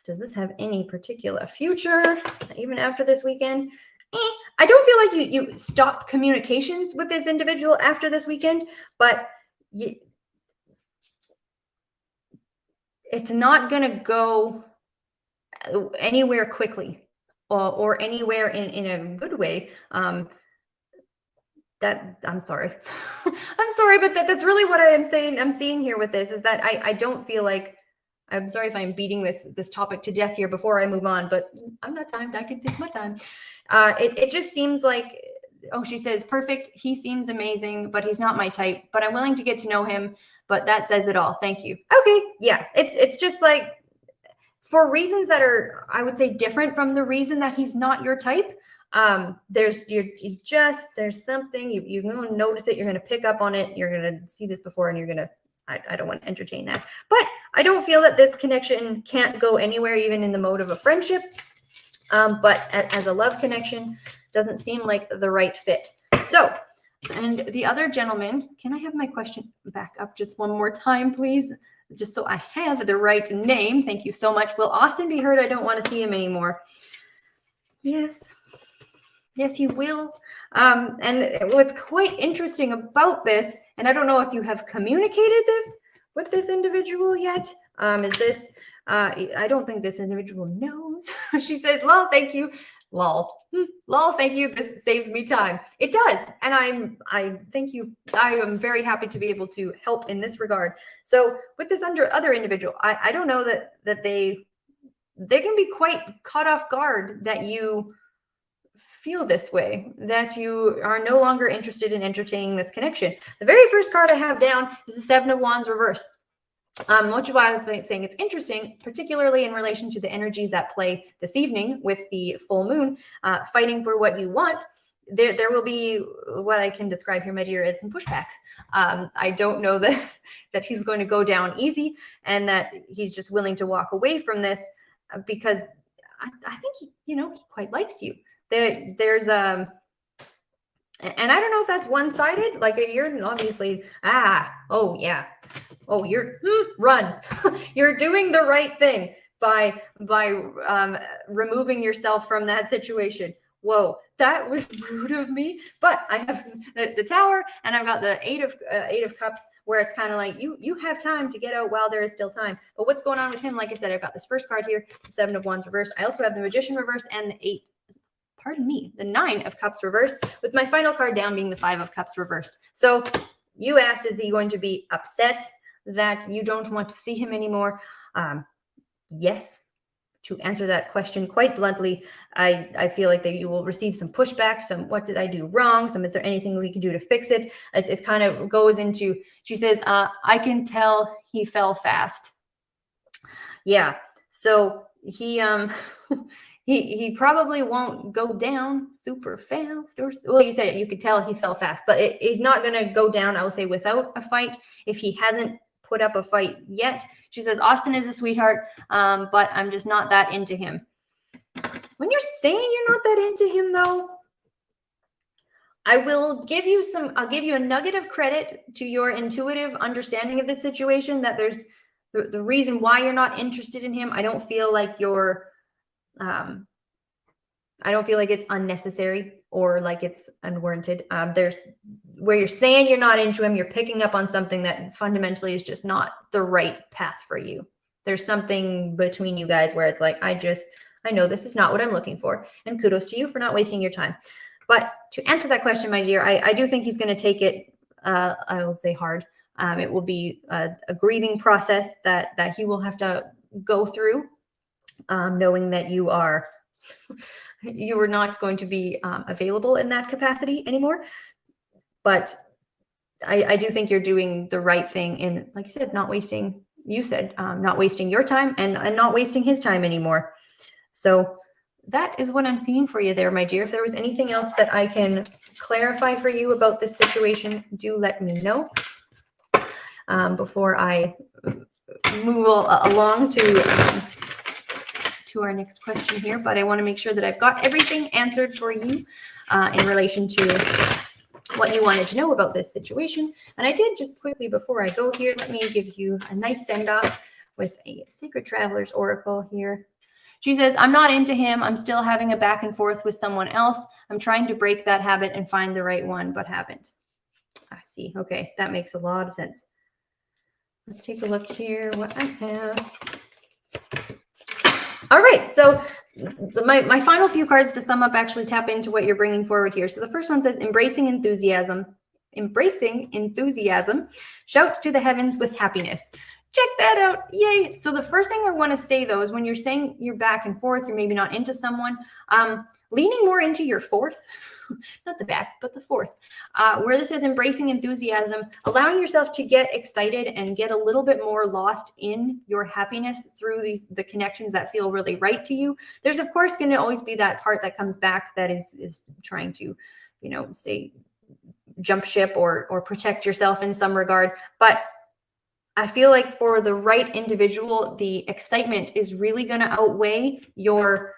Does this have any particular future even after this weekend? I don't feel like you stopped communications with this individual after this weekend, but it's not going to go anywhere quickly or anywhere in a good way. I'm sorry. I'm sorry, but that's really what I'm seeing here with this is that I don't feel like, I'm sorry if I'm beating this topic to death here before I move on, but I'm not timed. I can take my time. It just seems like, oh, she says, perfect. He seems amazing, but he's not my type, but I'm willing to get to know him. But that says it all. Thank you. Okay. Yeah. It's just like, for reasons that are, I would say, different from the reason that he's not your type. There's something you're going to notice it. You're going to pick up on it. You're going to see this before, and you're going to, I don't want to entertain that, but I don't feel that this connection can't go anywhere, even in the mode of a friendship. But as a love connection, doesn't seem like the right fit. So, and the other gentleman, can I have my question back up just one more time, please? Just so I have the right name. Thank you so much. Will Austin be heard? I don't want to see him anymore. Yes. Yes, he will. And what's quite interesting about this, and I don't know if you have communicated this with this individual yet, is this, I don't think this individual knows. She says, lol, thank you. Lol. Lol, thank you. This saves me time. It does. And I thank you. I am very happy to be able to help in this regard. So with this other individual, I don't know that they can be quite caught off guard that you feel this way, that you are no longer interested in entertaining this connection. The very first card I have down is the Seven of Wands reversed. Which is why I was saying it's interesting, particularly in relation to the energies at play this evening with the full moon, fighting for what you want. There will be what I can describe here, my dear, as some pushback. I don't know that he's going to go down easy and that he's just willing to walk away from this because I think he quite likes you. There's And I don't know if that's one-sided, like you're obviously, oh yeah, oh, you're run. You're doing the right thing by removing yourself from that situation. Whoa, that was rude of me. But I have the tower, and I've got the eight of cups, where it's kind of like you have time to get out while there is still time. But what's going on with him? Like I said, I've got this first card here, the 7 of Wands reversed. I also have the Magician reversed and the 9 of Cups reversed, with my final card down being the 5 of Cups reversed. So you asked, is he going to be upset that you don't want to see him anymore? Yes. To answer that question quite bluntly, I feel like that you will receive some pushback, some what did I do wrong, some is there anything we can do to fix it? It kind of goes into, she says, I can tell he fell fast. Yeah, so he he probably won't go down super fast, or well, you said it, you could tell he fell fast, but he's not going to go down, I would say, without a fight if he hasn't put up a fight yet. She says, Austin is a sweetheart, but I'm just not that into him. When you're saying you're not that into him, though, I'll give you a nugget of credit to your intuitive understanding of the situation, that there's the reason why you're not interested in him. I don't feel like I don't feel like it's unnecessary or like it's unwarranted. There's where you're saying you're not into him, you're picking up on something that fundamentally is just not the right path for you. There's something between you guys where it's like, I know this is not what I'm looking for. And kudos to you for not wasting your time. But to answer that question, my dear, I do think he's going to take it, I will say hard. It will be a grieving process that he will have to go through, knowing that you are not going to be available in that capacity anymore. But I do think you're doing the right thing in, like I said, not wasting your time and not wasting his time anymore. So that is what I'm seeing for you there, my dear. If there was anything else that I can clarify for you about this situation, do let me know before I move along to our next question here. But I want to make sure that I've got everything answered for you in relation to what you wanted to know about this situation. And I did, just quickly before I go here, let me give you a nice send-off with a Sacred Traveler's Oracle here. She says, I'm not into him. I'm still having a back and forth with someone else. I'm trying to break that habit and find the right one, but haven't. I see. Okay, that makes a lot of sense. Let's take a look here what I have. All right, so my final few cards to sum up actually tap into what you're bringing forward here. So the first one says, embracing enthusiasm. Embracing enthusiasm. Shout to the heavens with happiness. Check that out. Yay. So the first thing I want to say, though, is when you're saying you're back and forth, you're maybe not into someone, leaning more into your fourth, not the back, but the fourth, where this is embracing enthusiasm, allowing yourself to get excited and get a little bit more lost in your happiness through the connections that feel really right to you. There's, of course, going to always be that part that comes back that is trying to, say, jump ship or protect yourself in some regard. But I feel like for the right individual, the excitement is really going to outweigh your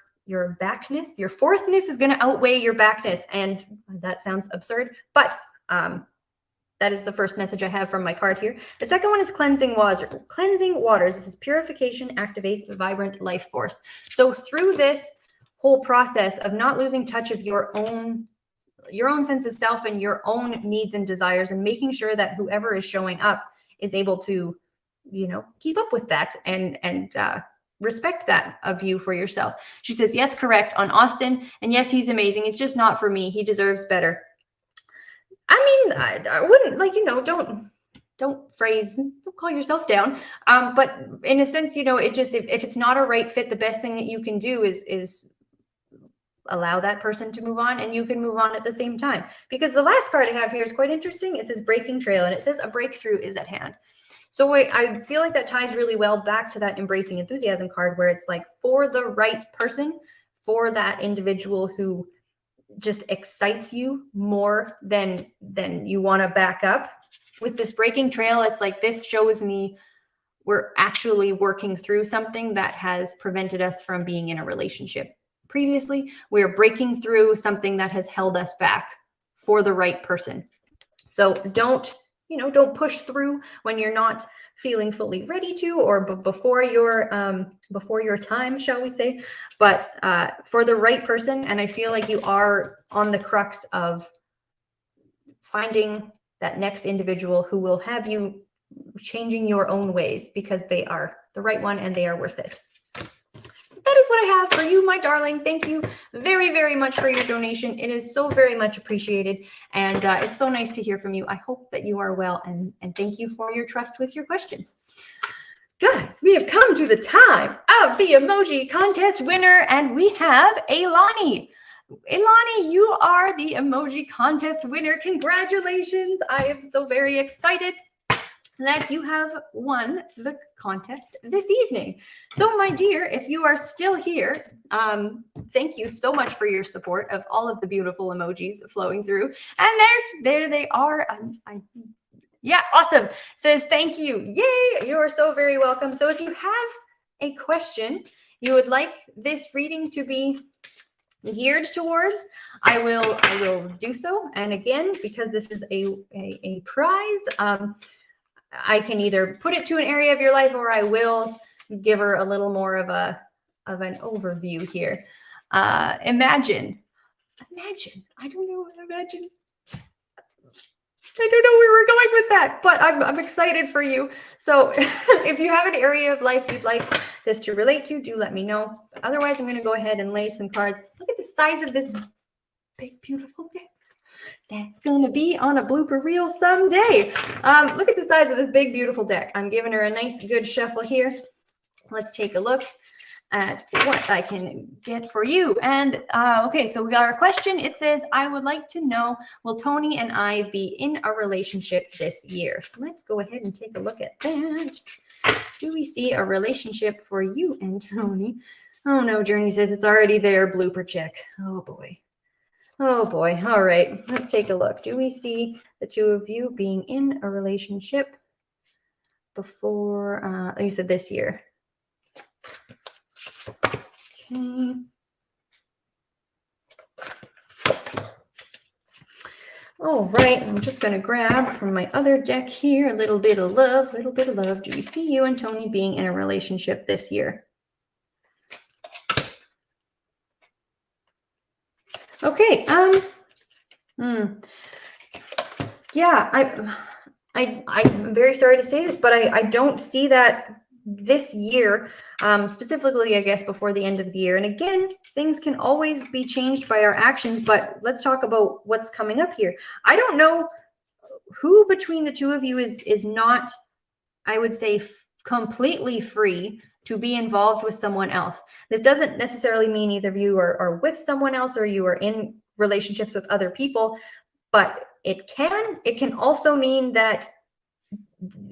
backness. Your fourthness is going to outweigh your backness. And that sounds absurd, but that is the first message I have from my card here. The second one is cleansing waters. Cleansing waters. This is purification activates the vibrant life force. So through this whole process of not losing touch of your own sense of self and your own needs and desires, and making sure that whoever is showing up is able to, keep up with that and respect that of you for yourself. She says, yes, correct on Austin. And yes, he's amazing. It's just not for me. He deserves better. I mean, I wouldn't don't call yourself down. But in a sense, it just, if it's not a right fit, the best thing that you can do is allow that person to move on, and you can move on at the same time. Because the last card I have here is quite interesting. It says breaking trail, and it says a breakthrough is at hand. So I feel like that ties really well back to that embracing enthusiasm card, where it's like for the right person, for that individual who just excites you more than you want to back up. With this breaking trail, it's like, this shows me we're actually working through something that has prevented us from being in a relationship previously. We're breaking through something that has held us back for the right person. So don't push through when you're not feeling fully ready to, or before your time, shall we say, but for the right person. And I feel like you are on the crux of finding that next individual who will have you changing your own ways, because they are the right one and they are worth it. That is what I have for you, my darling. Thank you very, very much for your donation. It is so very much appreciated. And it's so nice to hear from you. I hope that you are well, and thank you for your trust with your questions. Guys, we have come to the time of the emoji contest winner, and we have Elani. Elani, you are the emoji contest winner. Congratulations. I am so very excited that you have won the contest this evening. So my dear, if you are still here, thank you so much for your support of all of the beautiful emojis flowing through. And there they are. Yeah, awesome. Says thank you. Yay, you are so very welcome. So if you have a question you would like this reading to be geared towards, I will do so. And again, because this is a prize, I can either put it to an area of your life, or I will give her a little more of an overview here. Imagine. I don't know. Imagine. I don't know where we're going with that, but I'm excited for you. So if you have an area of life you'd like this to relate to, do let me know. But otherwise, I'm going to go ahead and lay some cards. Look at the size of this big, beautiful deck. That's going to be on a blooper reel someday. Look at the size of this big, beautiful deck. I'm giving her a nice, good shuffle here. Let's take a look at what I can get for you. And okay, so we got our question. It says, I would like to know, will Tony and I be in a relationship this year? Let's go ahead and take a look at that. Do we see a relationship for you and Tony? Oh no, Journey says it's already there. Blooper check. Oh boy. Oh boy. All right, let's take a look. Do we see the two of you being in a relationship before, you said this year? Okay. All right, I'm just going to grab from my other deck here a little bit of love, Do we see you and Tony being in a relationship this year? Okay. Yeah, I'm very sorry to say this, but I don't see that this year, specifically, I guess, before the end of the year. And again, things can always be changed by our actions, but let's talk about what's coming up here. I don't know who between the two of you is not, I would say, completely free to be involved with someone else. This doesn't necessarily mean either of you are with someone else or you are in relationships with other people, but it can also mean that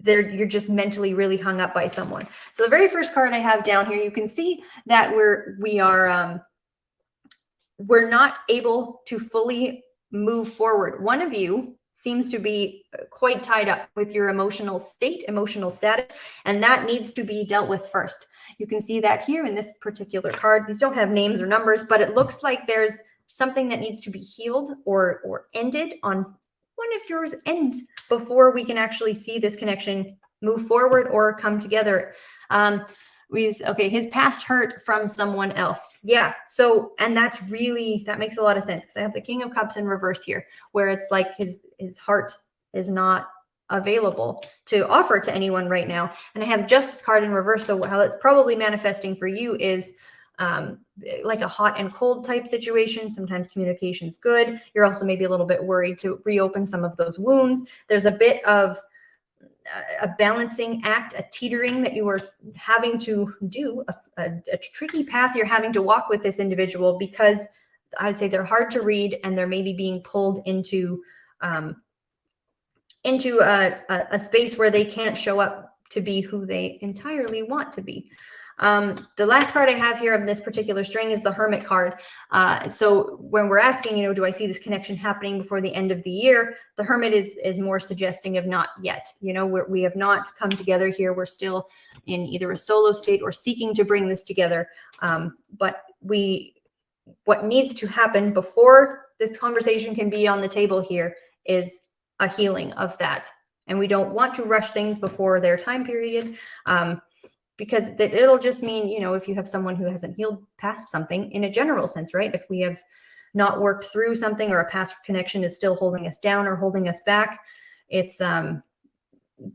you're just mentally really hung up by someone. So the very first card I have down here, you can see that we're not able to fully move forward. One of you seems to be quite tied up with your emotional state, emotional status, and that needs to be dealt with first. You can see that here in this particular card. These don't have names or numbers, but it looks like there's something that needs to be healed or ended on one of yours ends before we can actually see this connection move forward or come together. Okay, his past hurt from someone else. Yeah, so, and that makes a lot of sense, because I have the King of Cups in reverse here, where it's like his heart is not available to offer to anyone right now. And I have Justice card in reverse, so how it's probably manifesting for you is like a hot and cold type situation. Sometimes communication's good. You're also maybe a little bit worried to reopen some of those wounds. There's a bit of a balancing act, a teetering that you are having to do, a tricky path you're having to walk with this individual, because I'd say they're hard to read and they're maybe being pulled into a space where they can't show up to be who they entirely want to be. The last card I have here of this particular string is the Hermit card. So when we're asking, do I see this connection happening before the end of the year? The Hermit is more suggesting of not yet. We have not come together here. We're still in either a solo state or seeking to bring this together. But what needs to happen before this conversation can be on the table here is a healing of that. And we don't want to rush things before their time period, because it'll just mean, you know, if you have someone who hasn't healed past something in a general sense, right? If we have not worked through something, or a past connection is still holding us down or holding us back, it's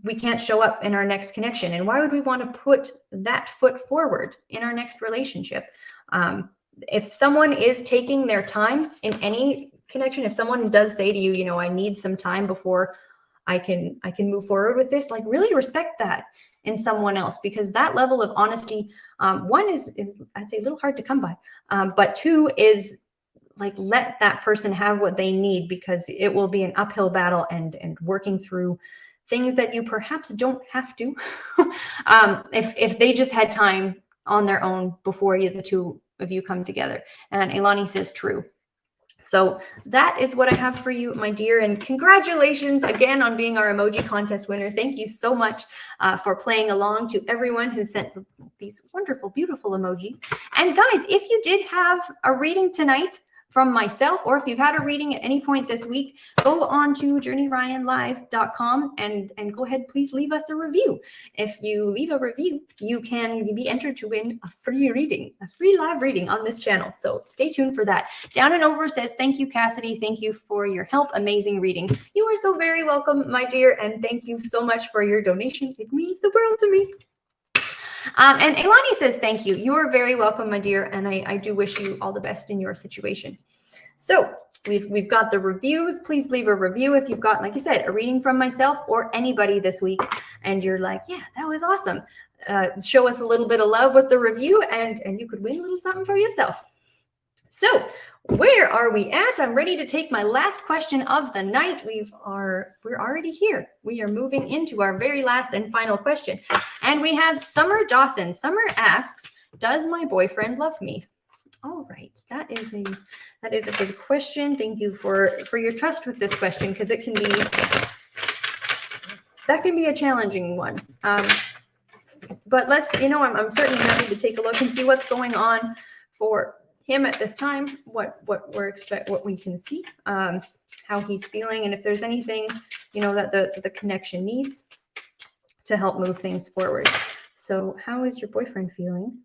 we can't show up in our next connection. And why would we want to put that foot forward in our next relationship? If someone is taking their time in any connection, if someone does say to you, you know, I need some time before I can move forward with this, like, really respect that in someone else, because that level of honesty, one is I'd say a little hard to come by, but two is, like, let that person have what they need, because it will be an uphill battle and working through things that you perhaps don't have to, if they just had time on their own before the two of you come together. And Elani says true. So that is what I have for you, my dear. And congratulations again on being our emoji contest winner. Thank you so much for playing along, to everyone who sent these wonderful, beautiful emojis. And guys, if you did have a reading tonight from myself, or if you've had a reading at any point this week, go on to journeyryanlive.com and go ahead, please leave us a review. If you leave a review, you can be entered to win a free reading, a free live reading on this channel. So stay tuned for that. Down and Over says, thank you, Cassidy. Thank you for your help. Amazing reading. You are so very welcome, my dear. And thank you so much for your donation. It means the world to me. And Elani says, thank you. You are very welcome, my dear. And I do wish you all the best in your situation. So we've got the reviews. Please leave a review if you've got, like I said, a reading from myself or anybody this week, and you're like, yeah, that was awesome. Show us a little bit of love with the review, and you could win a little something for yourself. So where are we at? I'm ready to take my last question of the night. We're already here. We are moving into our very last and final question. And we have Summer Dawson. Summer asks, does my boyfriend love me? All right, that is a good question. Thank you for your trust with this question, because that can be a challenging one. But let's, I'm certainly happy to take a look and see what's going on for him at this time, what we can see, how he's feeling, and if there's anything, that the connection needs to help move things forward. So how is your boyfriend feeling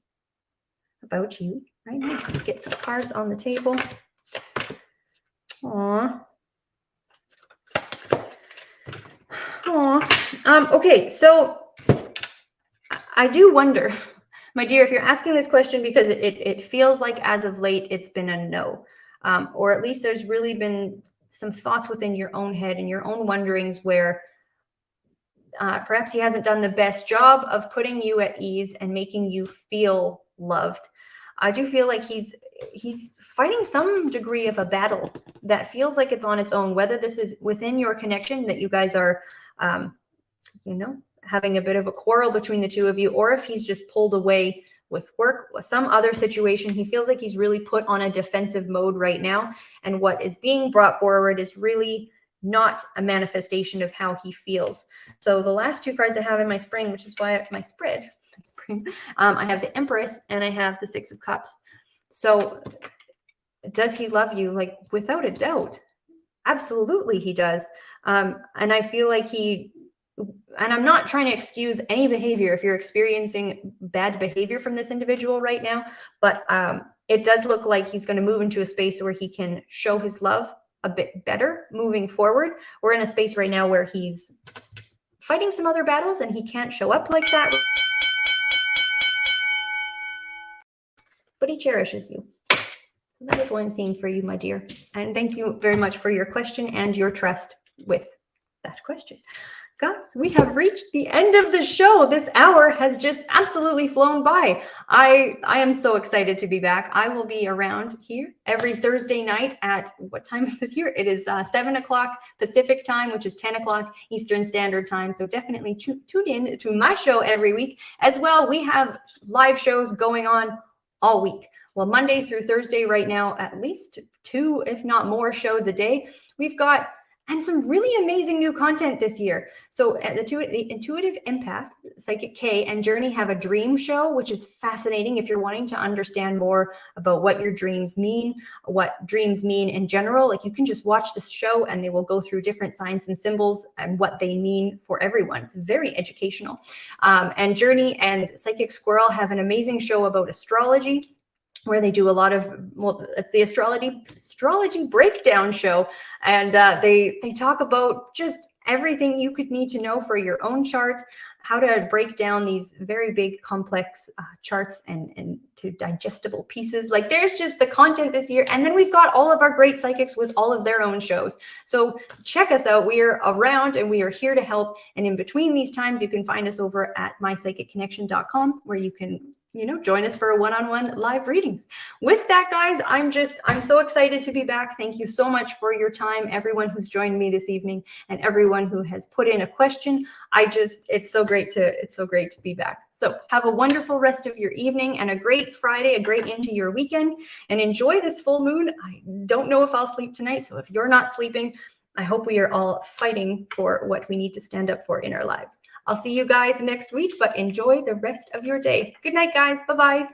about you right now? Let's get some cards on the table. Okay, so I do wonder, my dear, if you're asking this question because it feels like as of late it's been a no, or at least there's really been some thoughts within your own head and your own wonderings where perhaps he hasn't done the best job of putting you at ease and making you feel loved. I do feel like he's fighting some degree of a battle that feels like it's on its own, whether this is within your connection that you guys are, having a bit of a quarrel between the two of you, or if he's just pulled away with work or some other situation. He feels like he's really put on a defensive mode right now. And what is being brought forward is really not a manifestation of how he feels. So the last two cards I have in my spring, which is why my spread, I have the Empress and I have the Six of Cups. So does he love you? Like, without a doubt, absolutely he does. And I feel like and I'm not trying to excuse any behavior if you're experiencing bad behavior from this individual right now, but it does look like he's going to move into a space where he can show his love a bit better moving forward. We're in a space right now where he's fighting some other battles and he can't show up like that, but he cherishes you. That is what I'm seeing for you, my dear. And thank you very much for your question and your trust with that question. Guys, we have reached the end of the show. This hour has just absolutely flown by. I am so excited to be back. I will be around here every Thursday night at, what time is it here? It is 7 o'clock Pacific time, which is 10 o'clock Eastern Standard Time. So definitely tune in to my show every week. As well, we have live shows going on all week. Well, Monday through Thursday right now, at least 2, if not more shows a day. We've got and some really amazing new content this year. So the Intuitive Empath, Psychic K, and Journey have a dream show, which is fascinating if you're wanting to understand more about what your dreams mean, what dreams mean in general. Like, you can just watch this show and they will go through different signs and symbols and what they mean for everyone. It's very educational. And Journey and Psychic Squirrel have an amazing show about astrology, where they do a lot of, well, it's the astrology breakdown show. And they talk about just everything you could need to know for your own chart, how to break down these very big, complex charts and to digestible pieces. Like, there's just the content this year. And then we've got all of our great psychics with all of their own shows. So check us out. We are around and we are here to help. And in between these times, you can find us over at mypsychicconnection.com, where you can, you know, join us for one-on-one live readings. With that, guys, I'm so excited to be back. Thank you so much for your time, everyone who's joined me this evening and everyone who has put in a question. It's so great to be back. So have a wonderful rest of your evening and a great Friday, a great into your weekend, and enjoy this full moon. I don't know if I'll sleep tonight, so if you're not sleeping, I hope we are all fighting for what we need to stand up for in our lives. I'll see you guys next week, but enjoy the rest of your day. Good night, guys. Bye-bye.